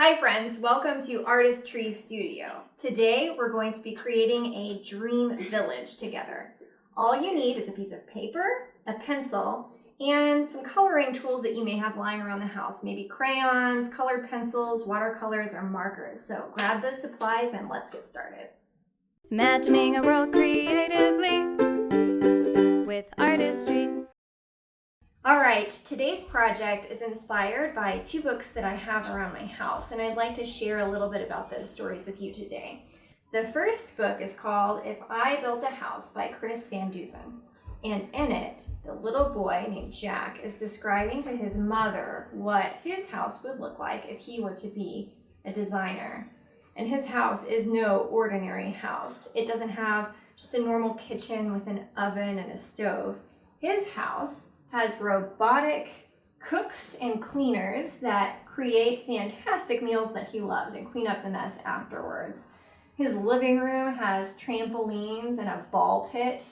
Hi friends, welcome to Artistry Studio. Today we're going to be creating a dream village together. All you need is a piece of paper, a pencil, and some coloring tools that you may have lying around the house. Maybe crayons, colored pencils, watercolors, or markers. So grab those supplies and let's get started. Imagining a world creatively with artistry. Alright, today's project is inspired by two books that I have around my house, and I'd like to share a little bit about those stories with you today. The first book is called If I Built a House by Chris Van Dusen, and in it, the little boy named Jack is describing to his mother what his house would look like if he were to be a designer. And his house is no ordinary house. It doesn't have just a normal kitchen with an oven and a stove. His house has robotic cooks and cleaners that create fantastic meals that he loves and clean up the mess afterwards. His living room has trampolines and a ball pit.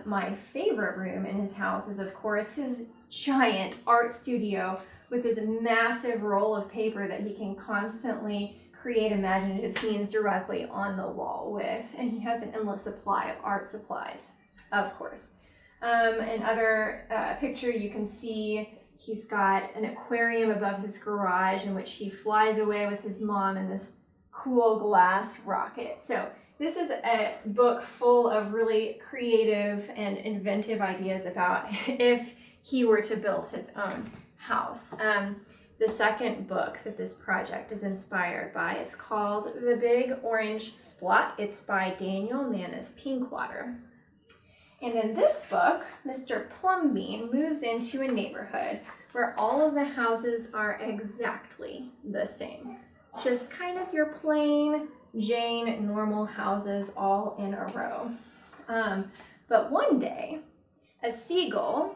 My favorite room in his house is, of course, his giant art studio with his massive roll of paper that he can constantly create imaginative scenes directly on the wall with. And he has an endless supply of art supplies, of course. Another picture you can see, he's got an aquarium above his garage in which he flies away with his mom in this cool glass rocket. So this is a book full of really creative and inventive ideas about if he were to build his own house. The second book that this project is inspired by is called The Big Orange Splot. It's by Daniel Manus Pinkwater. And in this book, Mr. Plumbean moves into a neighborhood where all of the houses are exactly the same. Just kind of your plain Jane normal houses all in a row. But one day, a seagull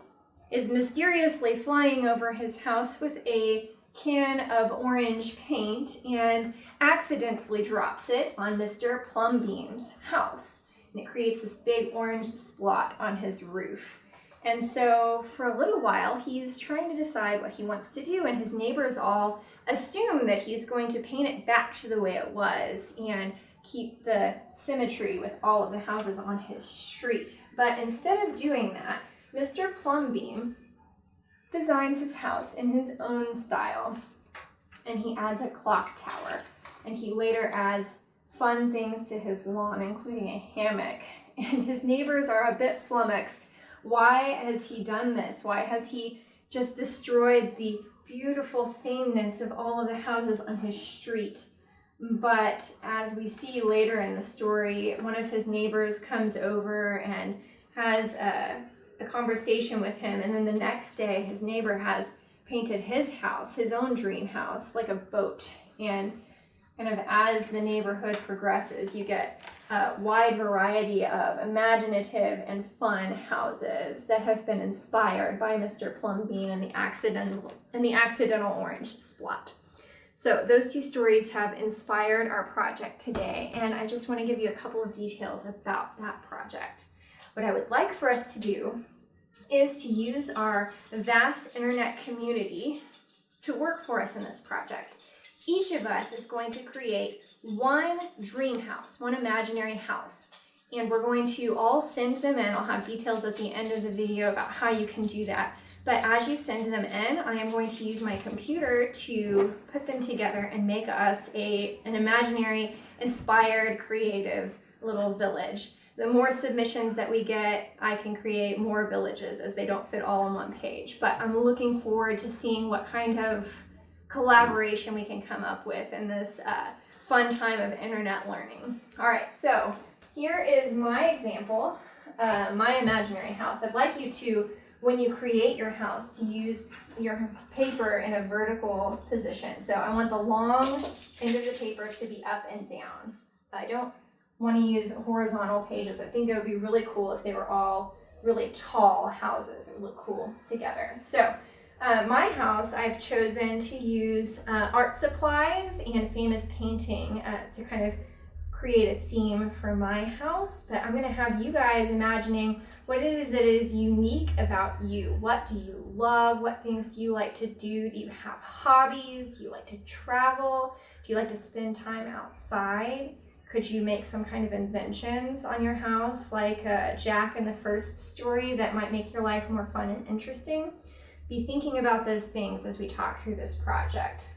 is mysteriously flying over his house with a can of orange paint and accidentally drops it on Mr. Plumbean's house. And it creates this big orange splot on his roof. And so for a little while, he's trying to decide what he wants to do, and his neighbors all assume that he's going to paint it back to the way it was and keep the symmetry with all of the houses on his street. But instead of doing that, Mr. Plumbean designs his house in his own style, and he adds a clock tower, and he later adds fun things to his lawn, including a hammock. And his neighbors are a bit flummoxed. Why has he done this? Why has he just destroyed the beautiful sameness of all of the houses on his street? But as we see later in the story, one of his neighbors comes over and has a conversation with him, and then the next day his neighbor has painted his house, his own dream house, like a boat. And kind of as the neighborhood progresses, you get a wide variety of imaginative and fun houses that have been inspired by Mr. Plumbean and the accidental orange splot. So those two stories have inspired our project today, and I just want to give you a couple of details about that project. What I would like for us to do is to use our vast internet community to work for us in this project. Each of us is going to create one dream house, one imaginary house, and we're going to all send them in. I'll have details at the end of the video about how you can do that. But as you send them in, I am going to use my computer to put them together and make us an imaginary, inspired, creative little village. The more submissions that we get, I can create more villages as they don't fit all on one page. But I'm looking forward to seeing what kind of collaboration we can come up with in this fun time of internet learning. All right, so here is my example, my imaginary house. I'd like you to, when you create your house, to use your paper in a vertical position. So I want the long end of the paper to be up and down. I don't want to use horizontal pages. I think it would be really cool if they were all really tall houses. It would look cool together. So my house, I've chosen to use art supplies and famous painting to kind of create a theme for my house, but I'm gonna have you guys imagining what it is that is unique about you. What do you love? What things do you like to do? Do you have hobbies? Do you like to travel? Do you like to spend time outside? Could you make some kind of inventions on your house, like Jack in the first story, that might make your life more fun and interesting? Be thinking about those things as we talk through this project.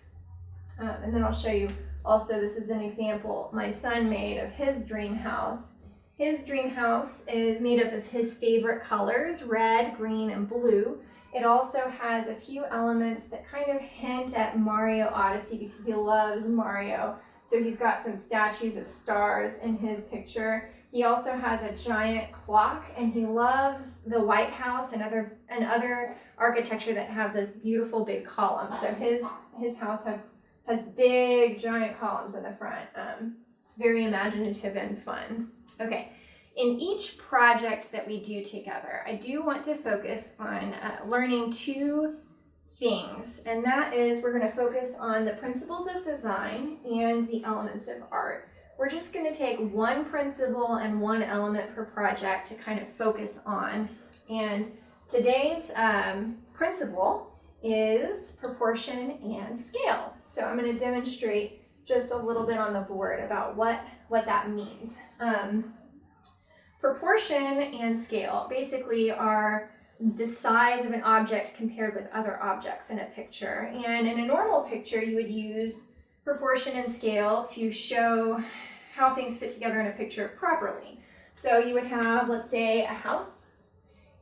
And then I'll show you also, this is an example my son made of his dream house. His dream house is made up of his favorite colors, red, green, and blue. It also has a few elements that kind of hint at Mario Odyssey because he loves Mario. So he's got some statues of stars in his picture. He also has a giant clock, and he loves the White House and other architecture that have those beautiful big columns. So his house has big giant columns in the front. It's very imaginative and fun. Okay, in each project that we do together, I do want to focus on learning two things, and that is we're going to focus on the principles of design and the elements of art. We're just going to take one principle and one element per project to kind of focus on. And today's principle is proportion and scale. So I'm going to demonstrate just a little bit on the board about what that means. Proportion and scale basically are the size of an object compared with other objects in a picture. And in a normal picture, you would use proportion and scale to show how things fit together in a picture properly. So you would have, let's say, a house,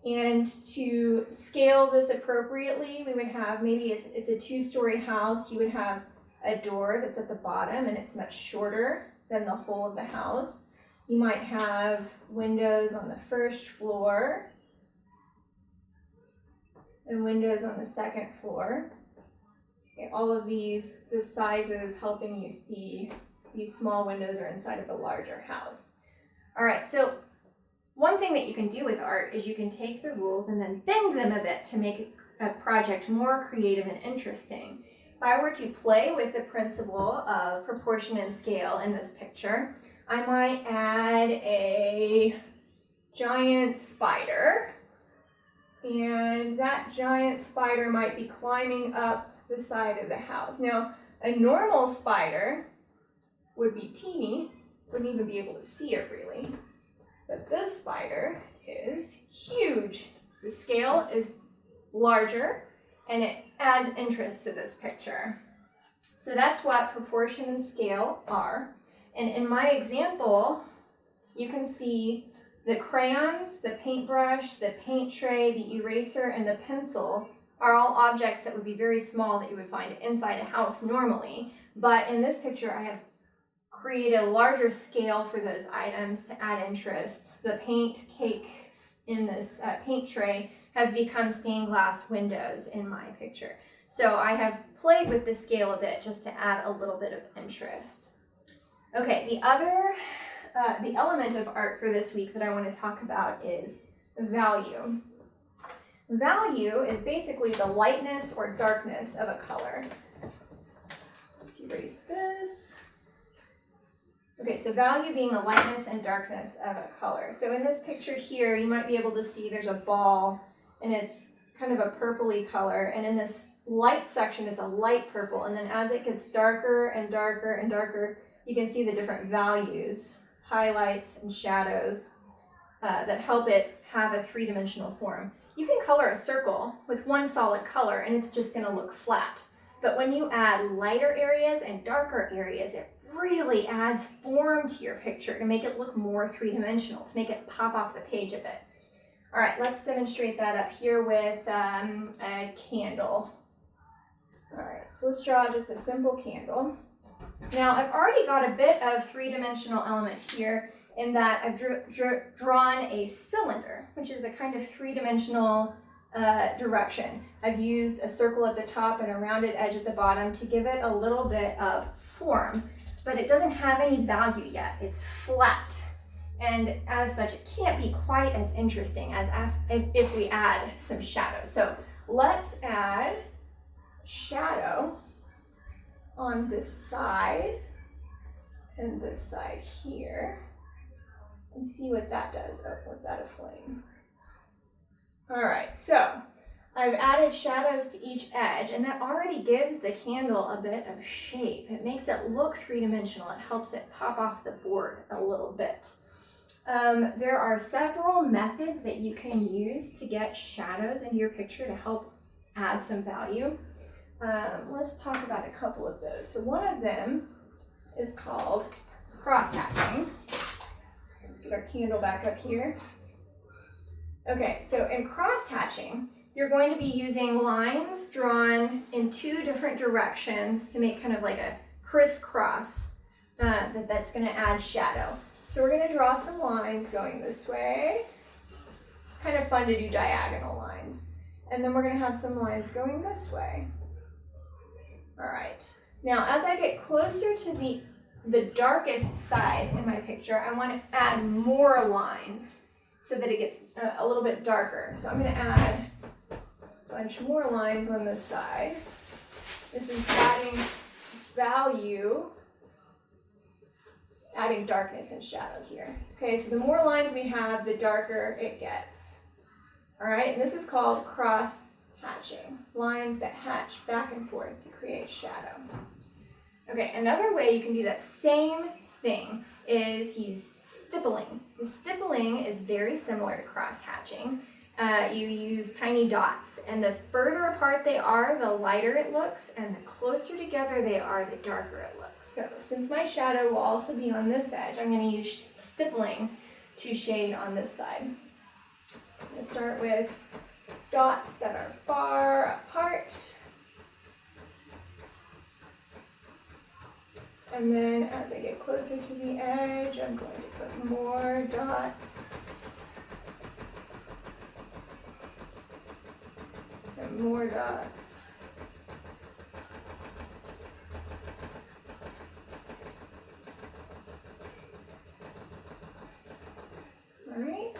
and to scale this appropriately, we would have, maybe it's a 2-story house, you would have a door that's at the bottom and it's much shorter than the whole of the house. You might have windows on the first floor and windows on the second floor. Okay, all of the sizes helping you see these small windows are inside of the larger house. All right, so one thing that you can do with art is you can take the rules and then bend them a bit to make a project more creative and interesting. If I were to play with the principle of proportion and scale in this picture, I might add a giant spider, and that giant spider might be climbing up the side of the house. Now, a normal spider would be teeny, wouldn't even be able to see it really, but this spider is huge. The scale is larger, and it adds interest to this picture. So that's what proportion and scale are. And in my example, you can see the crayons, the paintbrush, the paint tray, the eraser, and the pencil are all objects that would be very small that you would find inside a house normally. But in this picture, I have created a larger scale for those items to add interest. The paint cakes in this paint tray have become stained glass windows in my picture. So I have played with the scale a bit just to add a little bit of interest. Okay, the element of art for this week that I want to talk about is value. Value is basically the lightness or darkness of a color. Let's erase this. Okay, so value being the lightness and darkness of a color. So in this picture here, you might be able to see there's a ball, and it's kind of a purpley color, and in this light section, it's a light purple, and then as it gets darker and darker and darker, you can see the different values, highlights and shadows that help it have a three-dimensional form. You can color a circle with one solid color and it's just going to look flat. But when you add lighter areas and darker areas, it really adds form to your picture to make it look more three-dimensional, to make it pop off the page a bit. All right, let's demonstrate that up here with a candle. All right, so let's draw just a simple candle. Now, I've already got a bit of three-dimensional element here in that I've drawn a cylinder, which is a kind of three-dimensional direction. I've used a circle at the top and a rounded edge at the bottom to give it a little bit of form, but it doesn't have any value yet. It's flat, and as such, it can't be quite as interesting as if we add some shadow. So let's add shadow on this side and this side here and see what that does. Oh, what's out of flame? All right, so I've added shadows to each edge, and that already gives the candle a bit of shape. It makes it look three-dimensional. It helps it pop off the board a little bit. There are several methods that you can use to get shadows into your picture to help add some value. Let's talk about a couple of those. So one of them is called cross-hatching. Let's get our candle back up here. Okay, so in cross-hatching, you're going to be using lines drawn in two different directions to make kind of like a crisscross that's going to add shadow. So we're going to draw some lines going this way. It's kind of fun to do diagonal lines. And then we're going to have some lines going this way. All right. Now, as I get closer to the darkest side in my picture, I want to add more lines so that it gets a little bit darker. So I'm going to add a bunch more lines on this side. This is adding value, adding darkness and shadow here. Okay, so the more lines we have, the darker it gets. All right, and this is called cross-hatching, lines that hatch back and forth to create shadow. Okay, another way you can do that same thing is use stippling. The stippling is very similar to cross-hatching. You use tiny dots, and the further apart they are, the lighter it looks, and the closer together they are, the darker it looks. So since my shadow will also be on this edge, I'm going to use stippling to shade on this side. I'm going to start with dots that are far apart. And then as I get closer to the edge, I'm going to put more dots. And more dots. All right.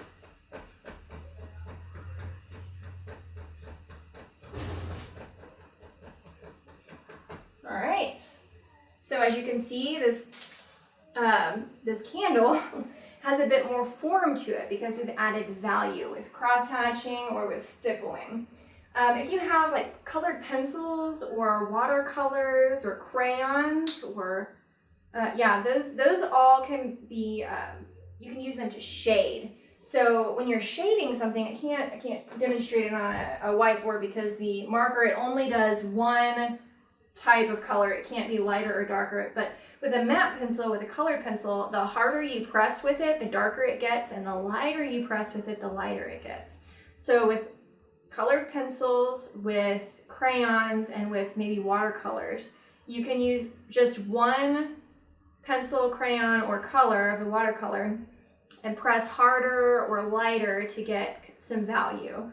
All right. So as you can see, this candle has a bit more form to it because we've added value with cross-hatching or with stippling. If you have like colored pencils or watercolors or crayons or those all can be you can use them to shade. So when you're shading something, I can't demonstrate it on a whiteboard because the marker, it only does one type of color. It can't be lighter or darker. But with a matte pencil, with a colored pencil, the harder you press with it, the darker it gets, and the lighter you press with it, the lighter it gets. So with colored pencils, with crayons, and with maybe watercolors, you can use just one pencil, crayon, or color of the watercolor and press harder or lighter to get some value.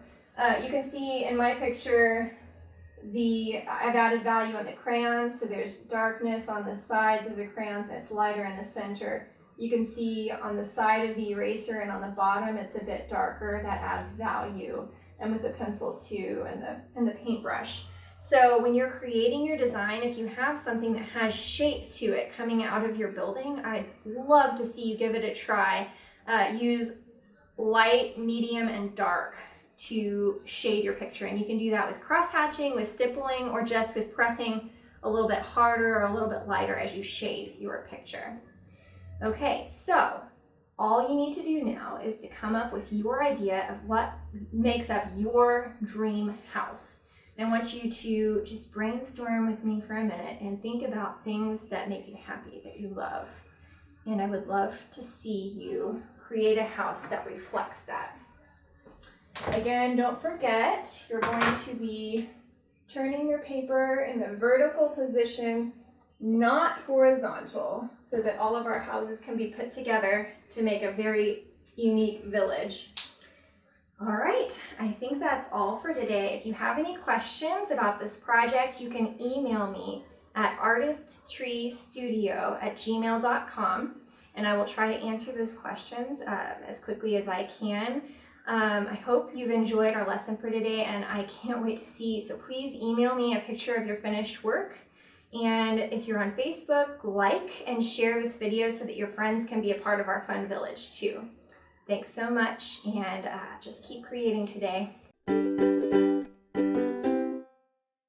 You can see in my picture, I've added value on the crayons, so there's darkness on the sides of the crayons and it's lighter in the center. You can see on the side of the eraser and on the bottom, it's a bit darker. That adds value. And with the pencil too, and the paintbrush. So when you're creating your design, if you have something that has shape to it coming out of your building, I'd love to see you give it a try. Use light, medium, and dark to shade your picture. And you can do that with cross-hatching, with stippling, or just with pressing a little bit harder or a little bit lighter as you shade your picture. Okay, so all you need to do now is to come up with your idea of what makes up your dream house. And I want you to just brainstorm with me for a minute and think about things that make you happy, that you love. And I would love to see you create a house that reflects that. Again, don't forget, you're going to be turning your paper in the vertical position, not horizontal, so that all of our houses can be put together to make a very unique village. All right, I think that's all for today. If you have any questions about this project, you can email me at artisttreestudio@gmail.com, and I will try to answer those questions as quickly as I can. I hope you've enjoyed our lesson for today, and I can't wait to see. So please email me a picture of your finished work, And if you're on Facebook, like and share this video so that your friends can be a part of our fun village too. Thanks so much, and just keep creating today.